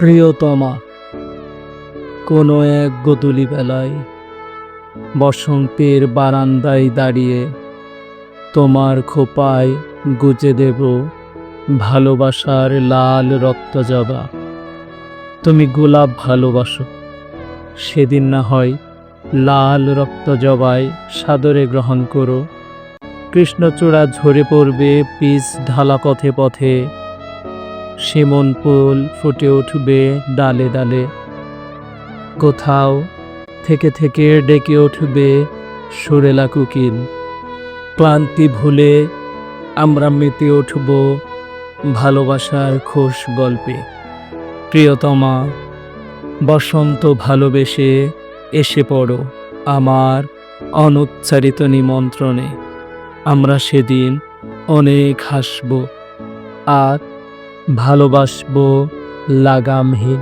প্রিয়তমা, কোনো এক গোধূলি বেলায় বসন্তের বারান্দায় দাঁড়িয়ে তোমার খোঁপায় গুজে দেব ভালোবাসার লাল রক্তজবা। তুমি গোলাপ ভালোবাসো, সেদিন না হয় লাল রক্তজবায় সাদরে গ্রহণ করো। কৃষ্ণচূড়া ঝরে পড়বে পিচ ঢালা পথে পথে, শিমন ফুল ফুটে উঠবে ডালে ডালে। কোথাও থেকে থেকে ডেকে উঠবে সুরেলা কোকিল। ক্লান্তি ভুলে আমরা মেতে উঠব ভালোবাসার খোশ গল্পে। প্রিয়তমা, বসন্ত ভালোবেসে এসে পড়ো আমার অনুচ্চারিত নিমন্ত্রণে। আমরা সেদিন অনেক হাসব আর ভালোবাসবো লাগামহীন।